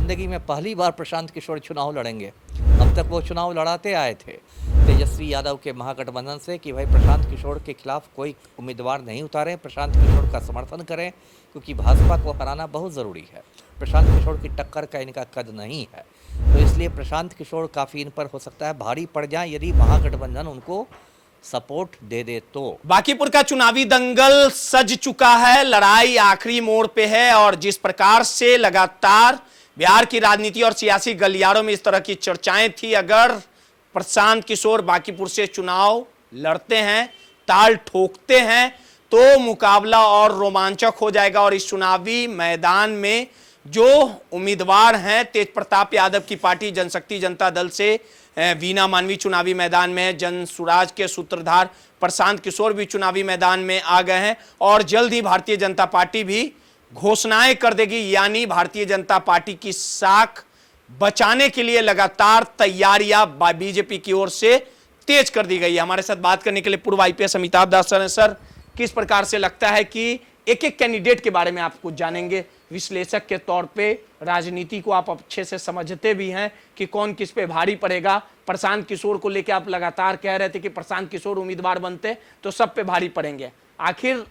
ज़िंदगी में पहली बार प्रशांत किशोर चुनाव लड़ेंगे। अब तक वो चुनाव लड़ाते आए थे तेजस्वी यादव के महागठबंधन से कि भाई प्रशांत किशोर के खिलाफ कोई उम्मीदवार नहीं उतारें, प्रशांत किशोर का समर्थन करें, क्योंकि भाजपा को हराना बहुत ज़रूरी है। प्रशांत किशोर की टक्कर का इनका कद नहीं है, तो इसलिए प्रशांत किशोर काफ़ी इन पर हो सकता है भारी पड़ जाए यदि महागठबंधन उनको सपोर्ट दे दे तो। बांकीपुर का चुनावी दंगल सज चुका है, लड़ाई आखिरी मोड़ पे है और जिस प्रकार से लगातार बिहार की राजनीति और सियासी गलियारों में इस तरह की चर्चाएं थी, अगर प्रशांत किशोर बांकीपुर से चुनाव लड़ते हैं, ताल ठोकते हैं, तो मुकाबला और रोमांचक हो जाएगा। और इस चुनावी मैदान में जो उम्मीदवार हैं, तेज प्रताप यादव की पार्टी जनशक्ति जनता दल से वीना मानवी चुनावी मैदान में है, जन सुराज के सूत्रधार प्रशांत किशोर भी चुनावी मैदान में आ गए हैं और जल्द ही भारतीय जनता पार्टी भी घोषणाएं कर देगी। यानी भारतीय जनता पार्टी की साख बचाने के लिए लगातार तैयारियां बीजेपी की ओर से तेज कर दी गई है। हमारे साथ बात करने के लिए पूर्व आईपीएस अमिताभ दास सर हैं। सर, किस प्रकार से लगता है कि एक एक कैंडिडेट के बारे में आप कुछ जानेंगे, विश्लेषक के तौर पे राजनीति को आप अच्छे से समझते भी हैं कि कौन किस पे भारी पड़ेगा। प्रशांत किशोर को लेकर आप लगातार कह रहे थे कि प्रशांत किशोर उम्मीदवार बनते तो सब पे भारी पड़ेंगे। आखिर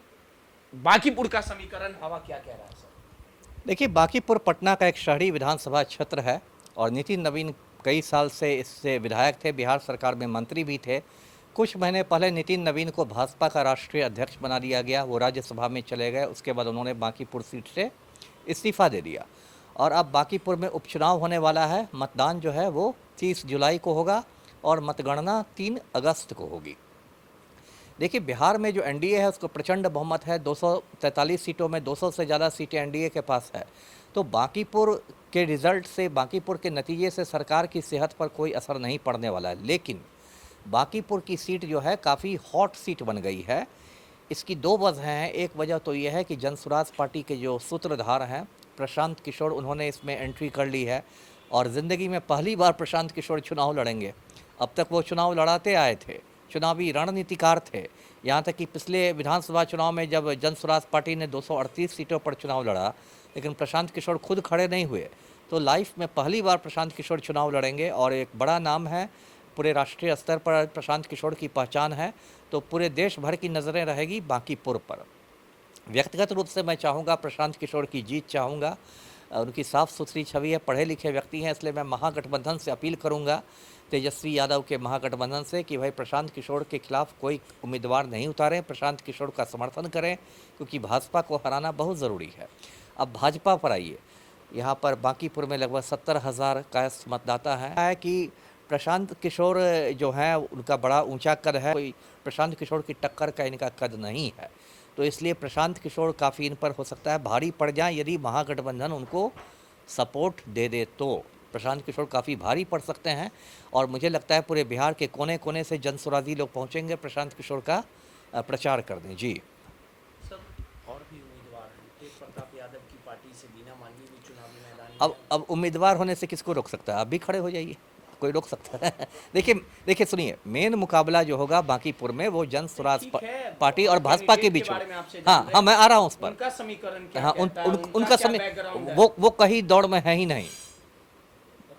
बांकीपुर का समीकरण हवा क्या कह रहा है सर? देखिए, बांकीपुर पटना का एक शहरी विधानसभा क्षेत्र है और नितिन नवीन कई साल से इससे विधायक थे, बिहार सरकार में मंत्री भी थे। कुछ महीने पहले नितिन नवीन को भाजपा का राष्ट्रीय अध्यक्ष बना दिया गया, वो राज्यसभा में चले गए। उसके बाद उन्होंने बांकीपुर सीट से इस्तीफा दे दिया और अब बांकीपुर में उपचुनाव होने वाला है। मतदान जो है वो 30 जुलाई को होगा और मतगणना 3 अगस्त को होगी। देखिए, बिहार में जो एनडीए है उसको प्रचंड बहुमत है, 243 सीटों में 200 से ज़्यादा सीटें एनडीए के पास है। तो बांकीपुर के रिजल्ट से, बांकीपुर के नतीजे से सरकार की सेहत पर कोई असर नहीं पड़ने वाला है, लेकिन बांकीपुर की सीट जो है काफ़ी हॉट सीट बन गई है। इसकी 2 वजह हैं। एक वजह तो ये है कि जनसुराज पार्टी के जो सूत्रधार हैं प्रशांत किशोर, उन्होंने इसमें एंट्री कर ली है और ज़िंदगी में पहली बार प्रशांत किशोर चुनाव लड़ेंगे। अब तक वो चुनाव लड़ाते आए थे, चुनावी रणनीतिकार थे। यहाँ तक कि पिछले विधानसभा चुनाव में जब जनसुराज पार्टी ने 238 सीटों पर चुनाव लड़ा, लेकिन प्रशांत किशोर खुद खड़े नहीं हुए, तो लाइफ में पहली बार प्रशांत किशोर चुनाव लड़ेंगे और एक बड़ा नाम है, पूरे राष्ट्रीय स्तर पर प्रशांत किशोर की पहचान है, तो पूरे देश भर की नज़रें रहेगी बांकीपुर पर। व्यक्तिगत रूप से मैं चाहूँगा प्रशांत किशोर की जीत चाहूँगा। उनकी साफ़ सुथरी छवि है, पढ़े लिखे व्यक्ति हैं, इसलिए मैं महागठबंधन से अपील करूँगा, तेजस्वी यादव के महागठबंधन से, कि भाई प्रशांत किशोर के खिलाफ कोई उम्मीदवार नहीं उतारें, प्रशांत किशोर का समर्थन करें, क्योंकि भाजपा को हराना बहुत ज़रूरी है। अब भाजपा पर आइए, यहाँ पर बांकीपुर में लगभग 70,000 का मतदाता है कि प्रशांत किशोर जो है उनका बड़ा ऊंचा कद है, कोई प्रशांत किशोर की टक्कर का इनका कद नहीं है, तो इसलिए प्रशांत किशोर काफ़ी इन पर हो सकता है भारी पड़ जाए यदि महागठबंधन उनको सपोर्ट दे दे तो। प्रशांत किशोर काफ़ी भारी पड़ सकते हैं और मुझे लगता है पूरे बिहार के कोने कोने से जनसुराजी लोग पहुँचेंगे प्रशांत किशोर का प्रचार करने। जी सर, और भी उम्मीदवार हैं, तेज प्रताप यादव की पार्टी से वीना मानवी भी चुनावी मैदान में। अब उम्मीदवार होने से किसको रोक सकता है? आप भी खड़े हो जाइए, कोई रोक सकता है? देखिए सुनिए, मेन मुकाबला जो होगा बांकीपुर में वो जन सुराज पार्टी और भाजपा के बीच में। हाँ, मैं आ रहा हूँ उस पर। उनका समीकरण क्या हाँ, कहता है? उनका समीकरण वो कहीं दौड़ में है ही नहीं।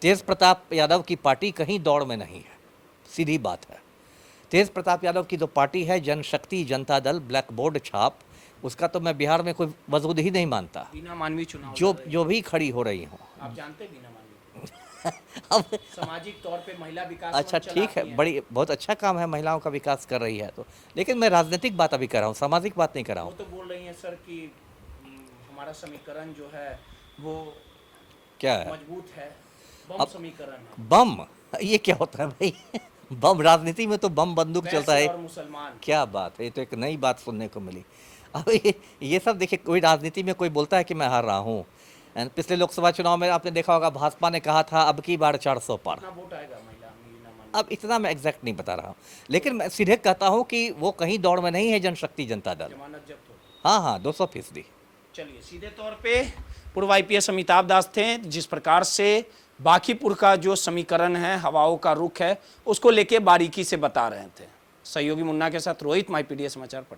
तेज प्रताप यादव की पार्टी कहीं दौड़ में नहीं है, सीधी बात है। तेज प्रताप यादव की जो पार्टी है जनशक्ति जनता दल, ब्लैक बोर्ड छाप, उसका तो मैं बिहार में कोई वजूद ही नहीं मानता। वीना मानवी चुनाव जो भी खड़ी हो रही हो, आप जानते हैं वीना मानवी अब सामाजिक तौर पे महिला विकास। अच्छा, ठीक है, बहुत अच्छा काम है, महिलाओं का विकास कर रही है, तो लेकिन मैं राजनीतिक बात अभी कर रहा हूँ, सामाजिक बात नहीं कर रहा हूँ। वो तो बोल रही हैं सर कि हमारा समीकरण जो है वो क्या है? मजबूत है, बम समीकरण है। बम? ये क्या होता है भाई? बम? राजनीति में तो बम बंदूक चलता है। और मुसलमान। क्या बात है, ये तो एक नई बात सुनने को मिली। अब ये सब देखिए, कोई राजनीति में कोई बोलता है कि मैं हार रहा हूँ। पिछले लोकसभा चुनाव में आपने देखा होगा, भाजपा ने कहा था अब की बार 400 पार। वोट आएगा महिला। अब इतना मैं एग्जैक्ट नहीं बता रहा हूँ, लेकिन मैं सीधे कहता हूँ कि वो कहीं दौड़ में नहीं है जनशक्ति जनता दल। जमानत जब्त हो। हाँ, 200%। चलिए, सीधे तौर पे पूर्व आईपीएस अमिताभ दास थे, जिस प्रकार से बांकीपुर का जो समीकरण है, हवाओं का रुख है, उसको लेके बारीकी से बता रहे थे। सहयोगी मुन्ना के साथ रोहित, माई पीडीएस समाचार पटना।